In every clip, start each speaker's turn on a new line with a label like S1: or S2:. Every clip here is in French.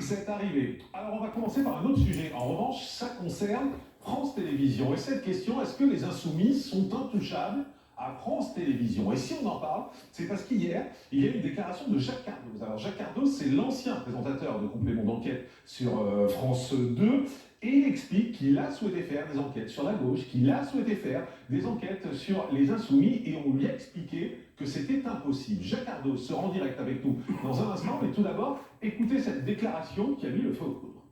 S1: C'est arrivé. Alors on va commencer par un autre sujet. En revanche, ça concerne France Télévisions. Et cette question, est-ce que les insoumis sont intouchables à France Télévisions? Et si on en parle, c'est parce qu'hier, il y a eu une déclaration de Jacques Cardoz. Alors Jacques Cardoz, c'est l'ancien présentateur de Complément d'enquête sur France 2. Et il explique qu'il a souhaité faire des enquêtes sur la gauche, qu'il a souhaité faire des enquêtes sur les insoumis, et on lui a expliqué que c'était impossible. Jacques Cardoz sera en direct avec nous dans un instant, mais tout d'abord, écoutez cette déclaration qui a mis le feu aux poudres.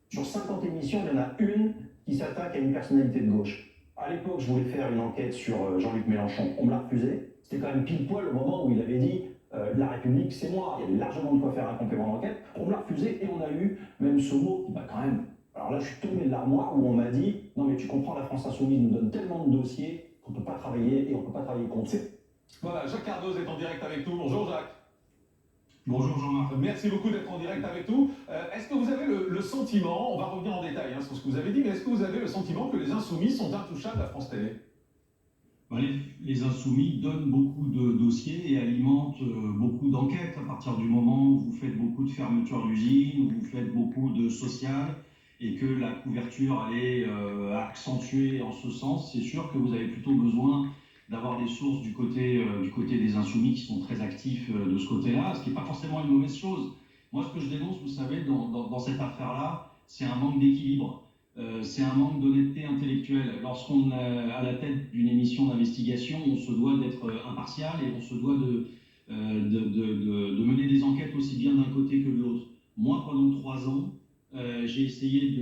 S2: Sur 50 émissions, il y en a une qui s'attaque à une personnalité de gauche. À l'époque, je voulais faire une enquête sur Jean-Luc Mélenchon. On me l'a refusé. C'était quand même pile poil au moment où il avait dit La République, c'est moi. Il y avait largement de quoi faire un complément d'enquête. On me l'a refusé et on a eu même ce mot qui m'a quand même. Alors là, je suis tombé de l'armoire où on m'a dit Non, mais tu comprends, la France Insoumise nous donne tellement de dossiers qu'on ne peut pas travailler et on ne peut pas travailler contre.
S1: Voilà, Jacques Cardoz est en direct avec nous. Bonjour Jacques.
S3: Bonjour Jean-Marc.
S1: Merci beaucoup d'être en direct avec nous. Est-ce que vous avez le sentiment, on va revenir en détail sur ce que vous avez dit, mais est-ce que vous avez le sentiment que les insoumis sont intouchables à France Télé?
S3: Les insoumis donnent beaucoup de dossiers et alimentent beaucoup d'enquêtes à partir du moment où vous faites beaucoup de fermetures d'usines, où vous faites beaucoup de social et que la couverture est accentuée en ce sens. C'est sûr que vous avez plutôt besoin d'avoir des sources du côté des insoumis qui sont très actifs de ce côté-là, ce qui n'est pas forcément une mauvaise chose. Moi, ce que je dénonce, vous savez, dans cette affaire-là, c'est un manque d'équilibre. C'est un manque d'honnêteté intellectuelle. Lorsqu'on est à la tête d'une émission d'investigation, on se doit d'être impartial et on se doit de mener des enquêtes aussi bien d'un côté que de l'autre. Moi, pendant 3 ans, j'ai essayé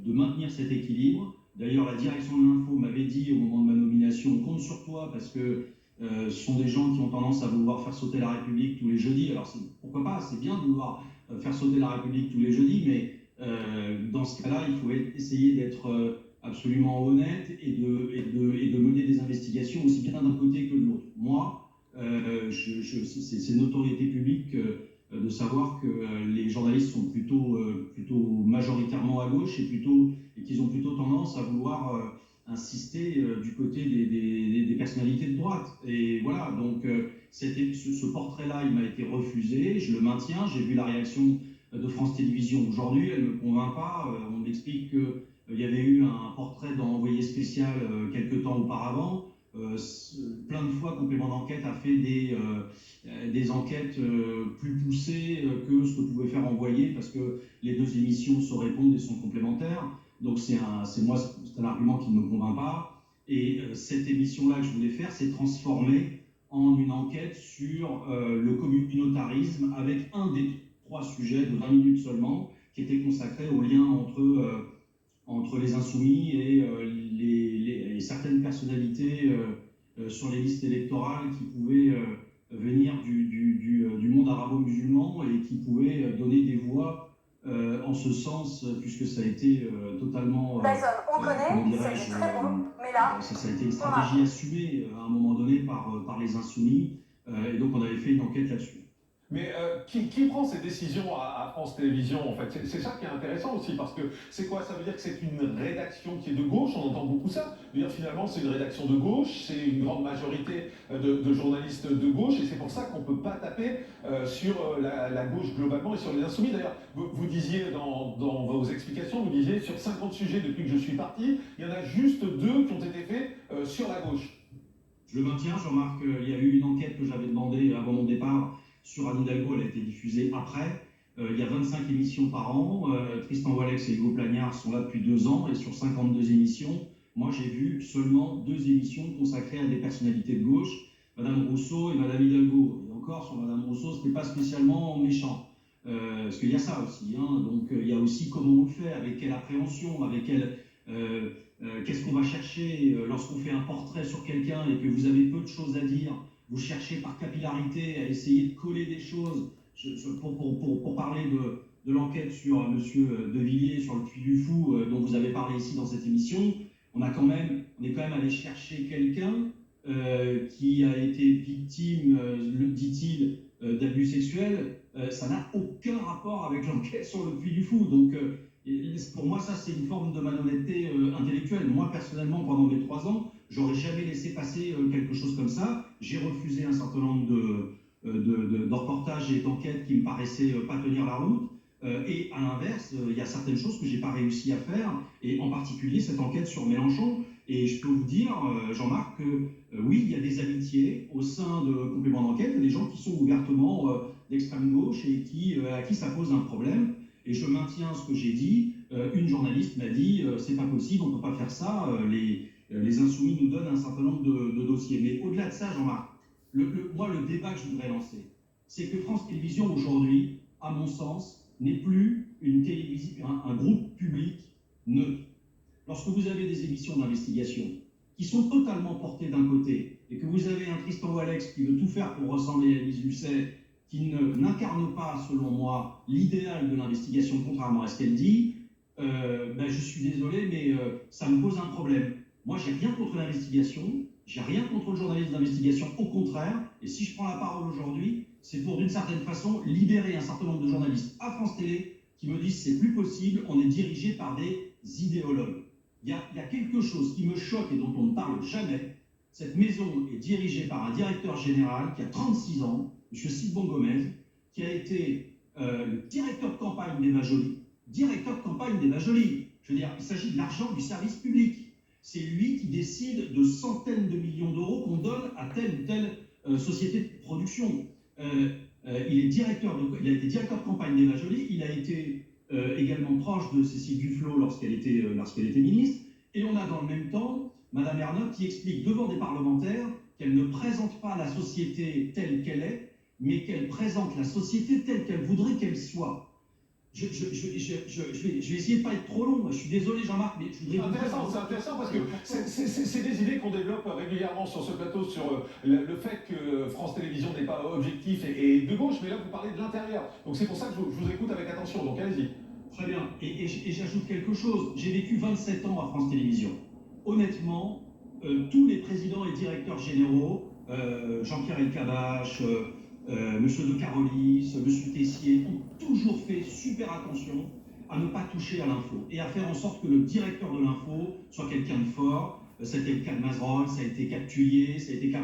S3: de maintenir cet équilibre. D'ailleurs, la direction de l'info m'avait dit au moment de ma nomination, on compte sur toi parce que ce sont des gens qui ont tendance à vouloir faire sauter la République tous les jeudis. Alors pourquoi pas, c'est bien de vouloir faire sauter la République tous les jeudis, mais dans ce cas-là, il faut essayer d'être absolument honnête et de mener des investigations aussi bien d'un côté que de l'autre. Moi, c'est une notoriété publique de savoir que les journalistes sont plutôt majoritairement à gauche et qu'ils ont plutôt tendance à vouloir insister du côté des personnalités de droite. Et voilà, donc ce portrait-là, il m'a été refusé, je le maintiens. J'ai vu la réaction de France Télévisions aujourd'hui, elle ne me convainc pas. On m'explique qu'il y avait eu un portrait dans Envoyé spécial quelques temps auparavant. Plein de fois, Complément d'enquête a fait des enquêtes plus poussées que ce que pouvait faire Envoyé, parce que les deux émissions se répondent et sont complémentaires. Donc c'est un argument qui ne me convainc pas. Et cette émission-là que je voulais faire s'est transformée en une enquête sur le communautarisme, avec un des 3 sujets de 20 minutes seulement, qui était consacré au lien entre les insoumis et certaines personnalités sur les listes électorales qui pouvaient venir du monde arabo-musulman et qui pouvaient donner des voix en ce sens, puisque ça a été totalement...
S4: on connaît, c'est très bon, mais là...
S3: Ça a été une stratégie assumée à un moment donné par les insoumis, et donc on avait fait une enquête là-dessus.
S1: Mais qui prend ces décisions à France Télévisions, en fait? C'est ça qui est intéressant aussi, parce que c'est quoi? Ça veut dire que c'est une rédaction qui est de gauche, on entend beaucoup ça. Je veux dire, finalement, c'est une rédaction de gauche, c'est une grande majorité de journalistes de gauche, et c'est pour ça qu'on ne peut pas taper sur la gauche globalement et sur les insoumis. D'ailleurs, vous disiez dans vos explications, vous disiez sur 50 sujets depuis que je suis parti, il y en a juste 2 qui ont été faits sur la gauche.
S3: Je le maintiens, Jean-Marc. Il y a eu une enquête que j'avais demandée avant mon départ sur Anne Hidalgo, elle a été diffusée après. Il y a 25 émissions par an. Tristan Walex et Hugo Plagnard sont là depuis 2 ans. Et sur 52 émissions, moi j'ai vu seulement 2 émissions consacrées à des personnalités de gauche, Madame Rousseau et Madame Hidalgo. Et encore, sur Madame Rousseau, ce n'était pas spécialement méchant. Parce qu'il y a ça aussi. Donc il y a aussi comment on le fait, avec quelle appréhension, avec quelle... qu'est-ce qu'on va chercher lorsqu'on fait un portrait sur quelqu'un et que vous avez peu de choses à dire. Vous cherchez par capillarité à essayer de coller des choses. Pour parler de l'enquête sur M. De Villiers, sur le Puy du Fou, dont vous avez parlé ici dans cette émission, on est quand même allé chercher quelqu'un qui a été victime, le dit-il, d'abus sexuels. Ça n'a aucun rapport avec l'enquête sur le Puy du Fou. Donc, pour moi, ça, c'est une forme de malhonnêteté intellectuelle. Moi, personnellement, pendant mes 3 ans, j'aurais jamais laissé passer quelque chose comme ça. J'ai refusé un certain nombre de reportages et d'enquêtes qui me paraissaient pas tenir la route. Et à l'inverse, il y a certaines choses que j'ai pas réussi à faire, et en particulier cette enquête sur Mélenchon. Et je peux vous dire, Jean-Marc, que oui, il y a des amitiés au sein de compléments d'enquête, il y a des gens qui sont ouvertement d'extrême gauche et à qui ça pose un problème. Et je maintiens ce que j'ai dit. Une journaliste m'a dit c'est pas possible, on peut pas faire ça. Les Insoumis nous donnent un certain nombre de dossiers. Mais au-delà de ça, Jean-Marc, moi, le débat que je voudrais lancer, c'est que France Télévisions aujourd'hui, à mon sens, n'est plus un groupe public neutre. Lorsque vous avez des émissions d'investigation qui sont totalement portées d'un côté, et que vous avez un Tristan Walex qui veut tout faire pour ressembler à Élise Lucet, qui n'incarne pas, selon moi, l'idéal de l'investigation, contrairement à ce qu'elle dit, je suis désolé, mais ça me pose un problème. Moi, j'ai rien contre l'investigation, j'ai rien contre le journalisme d'investigation, au contraire, et si je prends la parole aujourd'hui, c'est pour, d'une certaine façon, libérer un certain nombre de journalistes à France Télé qui me disent c'est plus possible, on est dirigé par des idéologues. Il y a quelque chose qui me choque et dont on ne parle jamais. Cette maison est dirigée par un directeur général qui a 36 ans, M. Sidbon Gomez, qui a été le directeur de campagne d'Eva Joly. Directeur de campagne d'Eva Joly. Je veux dire, il s'agit de l'argent du service public. C'est lui qui décide de centaines de millions d'euros qu'on donne à telle ou telle société de production. Il a été directeur de campagne d'Eva Joly. Il a été également proche de Cécile Duflot lorsqu'elle était ministre. Et on a dans le même temps Mme Ernotte qui explique devant des parlementaires qu'elle ne présente pas la société telle qu'elle est, mais qu'elle présente la société telle qu'elle voudrait qu'elle soit. Je vais essayer de pas être trop long. Je suis désolé, Jean-Marc, mais je voudrais...
S1: C'est intéressant parce que c'est des idées qu'on développe régulièrement sur ce plateau, sur le fait que France Télévisions n'est pas objectif et de gauche, mais là vous parlez de l'intérieur. Donc c'est pour ça que je vous écoute avec attention, donc allez-y.
S3: Très bien. Et j'ajoute quelque chose. J'ai vécu 27 ans à France Télévisions. Honnêtement, tous les présidents et directeurs généraux, Jean-Pierre Elkabbach, Monsieur de Carolis, Monsieur Tessier, ont toujours fait super attention à ne pas toucher à l'info et à faire en sorte que le directeur de l'info soit quelqu'un de fort. Ça a été le cas de Mazerolle, ça a été le cas de Thuillier, ça a été le cas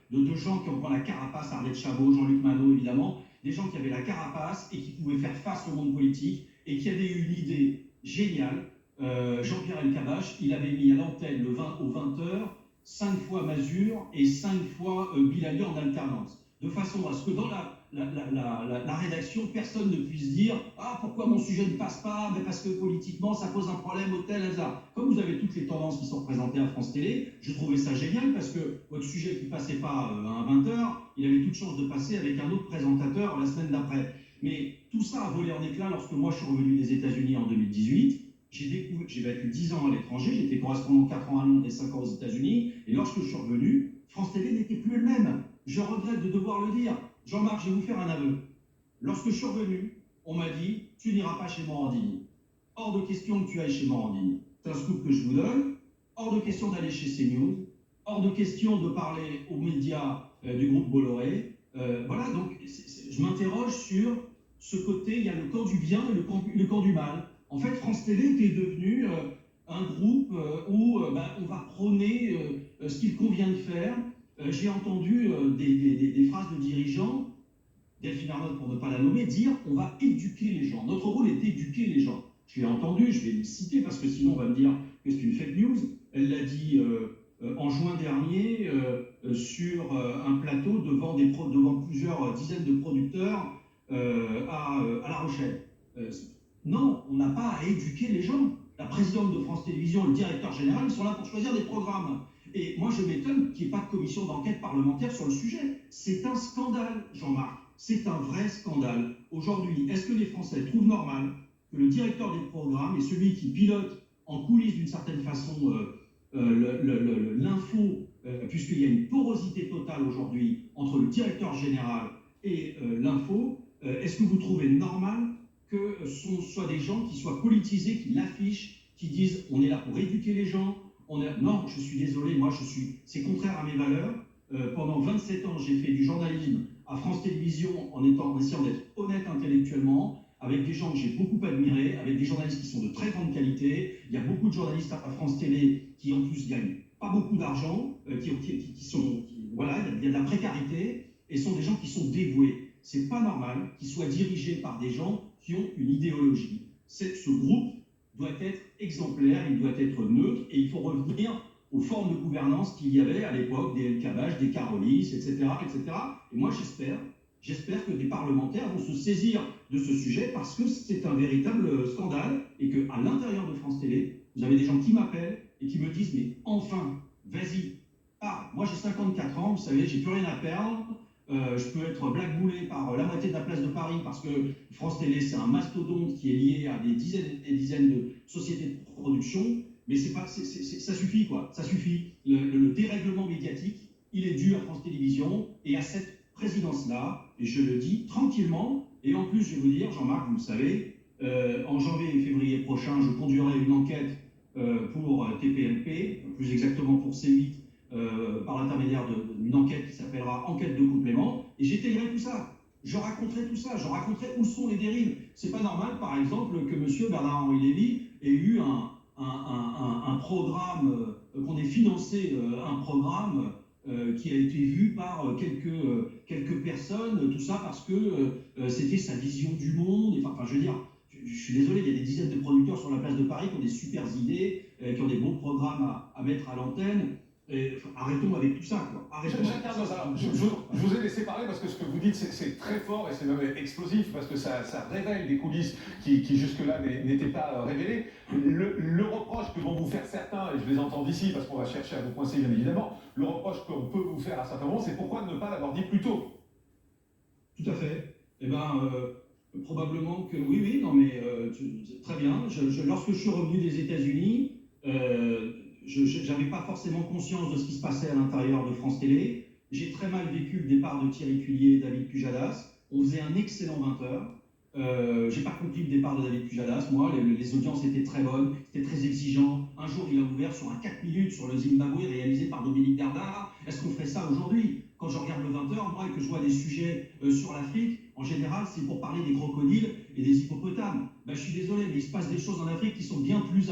S3: de gens qui ont pris la carapace, Arlette Chabot, Jean-Luc Manot évidemment, des gens qui avaient la carapace et qui pouvaient faire face au monde politique et qui avaient eu une idée géniale. Jean-Pierre Elkabbach, il avait mis à l'antenne aux 20h 5 fois Mazur et 5 fois Bilali en alternance, de façon à ce que dans la rédaction, personne ne puisse dire « Ah, pourquoi mon sujet ne passe pas? Mais parce que politiquement, ça pose un problème au tel hasard. » Comme vous avez toutes les tendances qui sont représentées à France Télé, je trouvais ça génial parce que votre sujet qui ne passait pas à 20h, il avait toute chance de passer avec un autre présentateur la semaine d'après. Mais tout ça a volé en éclats lorsque moi je suis revenu des États-Unis en 2018. J'ai vécu 10 ans à l'étranger, j'étais correspondant 4 ans à Londres et 5 ans aux États-Unis. Et lorsque je suis revenu, France Télé n'était plus le même. Je regrette de devoir le dire. Jean-Marc, je vais vous faire un aveu. Lorsque je suis revenu, on m'a dit « Tu n'iras pas chez Morandini. Hors de question que tu ailles chez Morandini. » C'est un scoop que je vous donne. Hors de question d'aller chez CNews. Hors de question de parler aux médias du groupe Bolloré. Voilà, donc je m'interroge sur ce côté, il y a le camp du bien et le camp du mal. En fait, France Télé était devenu un groupe où on va prôner ce qu'il convient de faire. J'ai entendu des phrases de dirigeants, Delphine Ernotte pour ne pas la nommer, dire « on va éduquer les gens ». Notre rôle est d'éduquer les gens. Je l'ai entendu, je vais le citer parce que sinon on va me dire que c'est une fake news. Elle l'a dit en juin dernier sur un plateau devant plusieurs dizaines de producteurs à La Rochelle. Non, on n'a pas à éduquer les gens. La présidente de France Télévisions, le directeur général, ils sont là pour choisir des programmes. Et moi, je m'étonne qu'il n'y ait pas de commission d'enquête parlementaire sur le sujet. C'est un scandale, Jean-Marc. C'est un vrai scandale. Aujourd'hui, est-ce que les Français trouvent normal que le directeur des programmes et celui qui pilote en coulisses d'une certaine façon l'info, puisqu'il y a une porosité totale aujourd'hui entre le directeur général et l'info, est-ce que vous trouvez normal que ce soit des gens qui soient politisés, qui l'affichent, qui disent on est là pour éduquer les gens? Non, je suis désolé, c'est contraire à mes valeurs. Pendant 27 ans, j'ai fait du journalisme à France Télévisions en essayant d'être honnête intellectuellement, avec des gens que j'ai beaucoup admirés, avec des journalistes qui sont de très grande qualité. Il y a beaucoup de journalistes à France Télé qui en plus gagnent pas beaucoup d'argent, voilà, il y a de la précarité. et sont des gens qui sont dévoués. C'est pas normal qu'ils soient dirigés par des gens qui ont une idéologie. Ce groupe doit être exemplaire, il doit être neutre, et il faut revenir aux formes de gouvernance qu'il y avait à l'époque, des El Kabbach, des Carolis, etc., etc. Et moi, j'espère que des parlementaires vont se saisir de ce sujet parce que c'est un véritable scandale et qu'à l'intérieur de France Télé, vous avez des gens qui m'appellent et qui me disent « Mais enfin, vas-y, parle. Moi, j'ai 54 ans, vous savez, j'ai plus rien à perdre. Je peux être blackboulé par la moitié de la place de Paris parce que France Télé, c'est un mastodonte qui est lié à des dizaines et des dizaines de sociétés de production. Mais ça suffit, quoi. Ça suffit. Le dérèglement médiatique, il est dû à France Télévisions et à cette présidence-là. Et je le dis tranquillement. Et en plus, je vais vous dire, Jean-Marc, vous le savez, en janvier et février prochain, je conduirai une enquête pour TPMP, plus exactement pour C8, par l'intermédiaire d'une enquête qui s'appellera enquête de complément, et j'étayerai tout ça. Je raconterai tout ça, je raconterai où sont les dérives. C'est pas normal, par exemple, que M. Bernard-Henri Lévy ait eu un programme, qu'on ait financé un programme qui a été vu par quelques personnes, tout ça parce que c'était sa vision du monde. Enfin, je veux dire, je suis désolé, il y a des dizaines de producteurs sur la place de Paris qui ont des super idées, qui ont des bons programmes à mettre à l'antenne. Arrêtons avec tout ça, quoi.
S1: Je vous ai laissé parler parce que ce que vous dites, c'est très fort et c'est même explosif parce que ça révèle des coulisses qui jusque-là n'étaient pas révélées. Le reproche que vont vous faire certains, et je les entends d'ici parce qu'on va chercher à vous coincer bien évidemment, le reproche qu'on peut vous faire à certains moments, c'est pourquoi ne pas l'avoir dit plus tôt.
S3: Tout à fait. Eh bien, probablement que oui, non mais très bien. Lorsque je suis revenu des États-Unis, je n'avais pas forcément conscience de ce qui se passait à l'intérieur de France Télé. J'ai très mal vécu le départ de Thierry Tulier et David Pujadas. On faisait un excellent 20h. J'ai pas compris le départ de David Pujadas. Moi, les audiences étaient très bonnes, c'était très exigeant. Un jour, il a ouvert sur un 4 minutes sur le Zimbabwe réalisé par Dominique Bernard. Est-ce qu'on ferait ça aujourd'hui? Quand je regarde le 20h, moi, et que je vois des sujets sur l'Afrique, en général, c'est pour parler des crocodiles et des hippopotames. Ben, je suis désolé, mais il se passe des choses en Afrique qui sont bien plus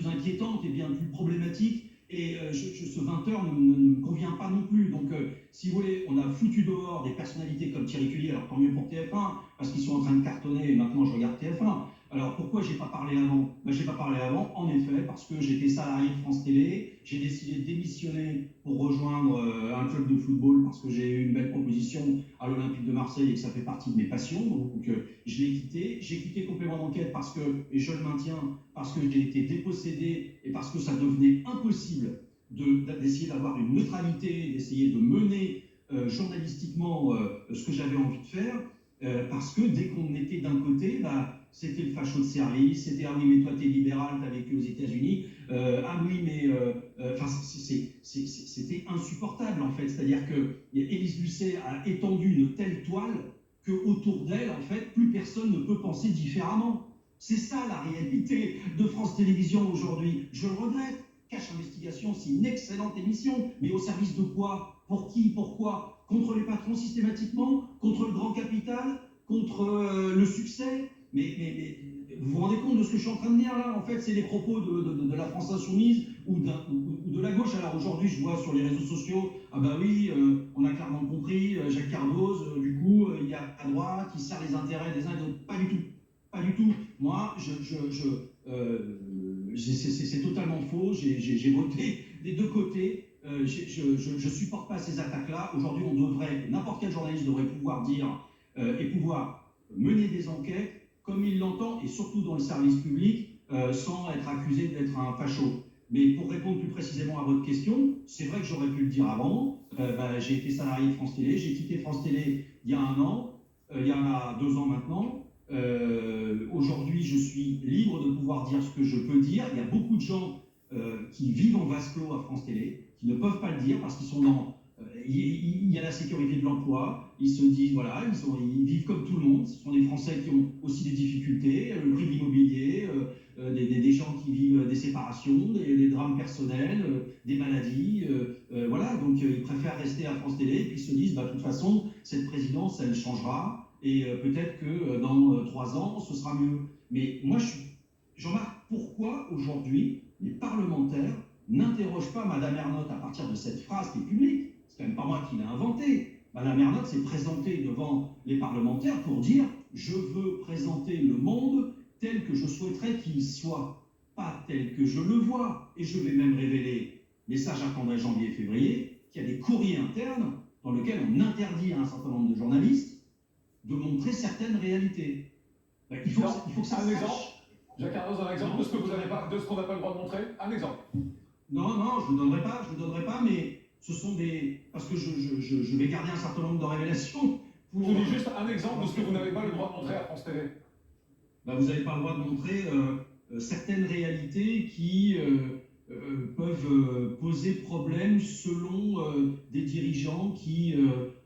S3: inquiétantes et bien plus problématiques. Et ce 20h ne me convient pas non plus. Donc, si vous voulez, on a foutu dehors des personnalités comme Thierry Tulier, alors tant mieux pour TF1, parce qu'ils sont en train de cartonner et maintenant je regarde TF1. Alors pourquoi j'ai pas parlé avant? Ben, j'ai pas parlé avant, en effet, parce que j'étais salarié de France Télé, j'ai décidé de démissionner pour rejoindre un club de football parce que j'ai eu une belle proposition à l'Olympique de Marseille et que ça fait partie de mes passions. Donc je l'ai quitté. J'ai quitté Complément d'enquête parce que, et je le maintiens, parce que j'ai été dépossédé et parce que ça devenait impossible d'essayer d'avoir une neutralité, d'essayer de mener journalistiquement ce que j'avais envie de faire. Parce que dès qu'on était d'un côté, bah, c'était le facho de service, c'était ah oui mais toi t'es libéral, t'as vécu aux États-Unis, ah oui mais c'était insupportable en fait, c'est-à-dire que Élise Lucet a étendu une telle toile que autour d'elle en fait plus personne ne peut penser différemment. C'est ça la réalité de France Télévisions aujourd'hui. Je le regrette. Cache Investigation, c'est une excellente émission, mais au service de quoi? Pour qui? Pourquoi? Contre les patrons systématiquement? Contre le grand capital? Contre le succès? Mais vous vous rendez compte de ce que je suis en train de dire là? En fait, c'est les propos de la France Insoumise ou de la gauche. Alors aujourd'hui, je vois sur les réseaux sociaux, ah bah oui, on a clairement compris, Jacques Cardoz, du coup, il y a à droite qui sert les intérêts des uns et des autres. Pas du tout. Pas du tout. Moi, c'est totalement faux. J'ai voté des deux côtés. Je supporte pas ces attaques-là. Aujourd'hui, n'importe quel journaliste devrait pouvoir dire et pouvoir mener des enquêtes comme il l'entend et surtout dans le service public sans être accusé d'être un facho. Mais pour répondre plus précisément à votre question, c'est vrai que j'aurais pu le dire avant. J'ai été salarié de France Télé. J'ai quitté France Télé il y a 1 an. Il y a 2 ans maintenant. Aujourd'hui, je suis libre de pouvoir dire ce que je peux dire. Il y a beaucoup de gens qui vivent en vase clos à France Télé, qui ne peuvent pas le dire parce qu'ils sont dans... il y a la sécurité de l'emploi, ils se disent, voilà, ils vivent comme tout le monde. Ce sont des Français qui ont aussi des difficultés, le prix de l'immobilier, des gens qui vivent des séparations, des drames personnels, des maladies. Voilà, donc ils préfèrent rester à France Télé et puis ils se disent, de toute façon, cette présidence, elle changera. Et peut-être que dans 3 ans, ce sera mieux. Mais moi, Jean-Marc, pourquoi aujourd'hui les parlementaires n'interrogent pas Madame Ernotte à partir de cette phrase qui est publique? C'est quand même pas moi qui l'ai inventée. Madame Ernotte s'est présentée devant les parlementaires pour dire « Je veux présenter le monde tel que je souhaiterais qu'il soit, pas tel que je le vois. » Et je vais même révéler, message attendrait janvier et février, qu'il y a des courriers internes dans lesquels on interdit à un certain nombre de journalistes de montrer certaines réalités. Il faut que ça
S1: un
S3: sache.
S1: exemple, Jacques Arnaud, un exemple de ce que vous n'avez pas, de ce qu'on n'a pas le droit de montrer. Un exemple.
S3: Non, je ne le donnerai pas, mais ce sont des... Parce que je vais garder un certain nombre de révélations.
S1: Je vous dis juste un exemple de ce que vous n'avez pas le droit de montrer à France Télé.
S3: Vous n'avez pas le droit de montrer certaines réalités qui peuvent poser problème selon des dirigeants qui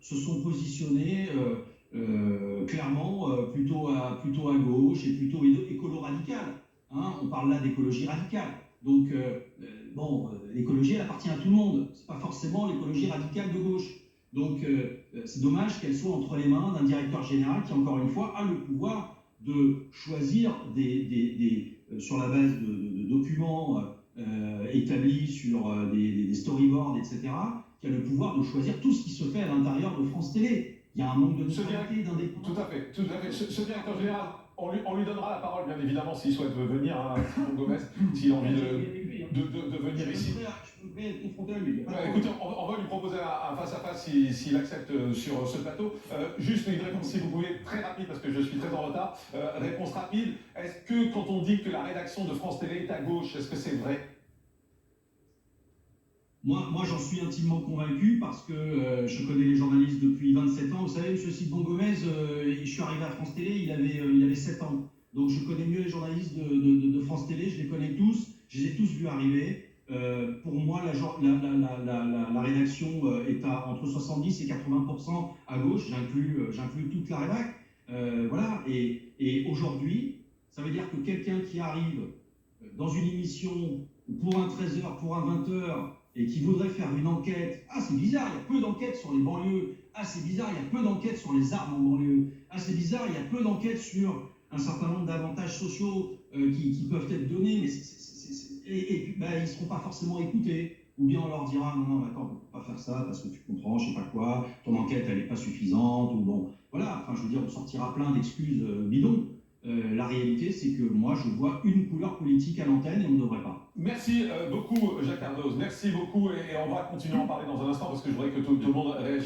S3: se sont positionnés clairement plutôt à gauche et plutôt écolo-radical. Hein, on parle là d'écologie radicale. Donc, l'écologie, elle appartient à tout le monde. Ce n'est pas forcément l'écologie radicale de gauche. Donc, c'est dommage qu'elle soit entre les mains d'un directeur général qui, encore une fois, a le pouvoir de choisir sur la base de documents établis sur des storyboards, etc., qui a le pouvoir de choisir tout ce qui se fait à l'intérieur de France Télé. Il y a un manque de neutralité, d'indépendance.
S1: Tout à fait. Ce directeur général, on lui donnera la parole, bien évidemment, s'il souhaite venir, hein, Simon Gomez, s'il a envie de venir ici.
S3: Je peux être confronté à lui.
S1: Écoutez, on va lui proposer un face-à-face s'il accepte sur ce plateau. Juste une réponse, si vous pouvez, très rapide, parce que je suis très en retard. Réponse rapide. Est-ce que quand on dit que la rédaction de France Télé est à gauche, est-ce que c'est vrai ?
S3: Moi, j'en suis intimement convaincu parce que je connais les journalistes depuis 27 ans. Vous savez, M. Simon Gomez, je suis arrivé à France Télé, il avait 7 ans. Donc je connais mieux les journalistes de France Télé, je les connais tous, je les ai tous vus arriver. Pour moi, la rédaction est entre 70 et 80% à gauche, j'inclus toute la rédac. Voilà, et aujourd'hui, ça veut dire que quelqu'un qui arrive dans une émission pour un 13h, pour un 20h, et qui voudrait faire une enquête, c'est bizarre, il y a peu d'enquêtes sur les banlieues, c'est bizarre, il y a peu d'enquêtes sur les armes en banlieue, c'est bizarre, il y a peu d'enquêtes sur un certain nombre d'avantages sociaux qui peuvent être donnés, mais ils ne seront pas forcément écoutés, ou bien on leur dira, non, attends, on ne peut pas faire ça parce que tu comprends, je sais pas quoi, ton enquête, elle n'est pas suffisante, ou bon, voilà, enfin, je veux dire, on sortira plein d'excuses bidons. La réalité, c'est que moi, je vois une couleur politique à l'antenne et on ne devrait pas.
S1: Merci beaucoup, Jacques Arnaud. Merci beaucoup et on va continuer à en parler dans un instant parce que je voudrais que tout le monde réagisse.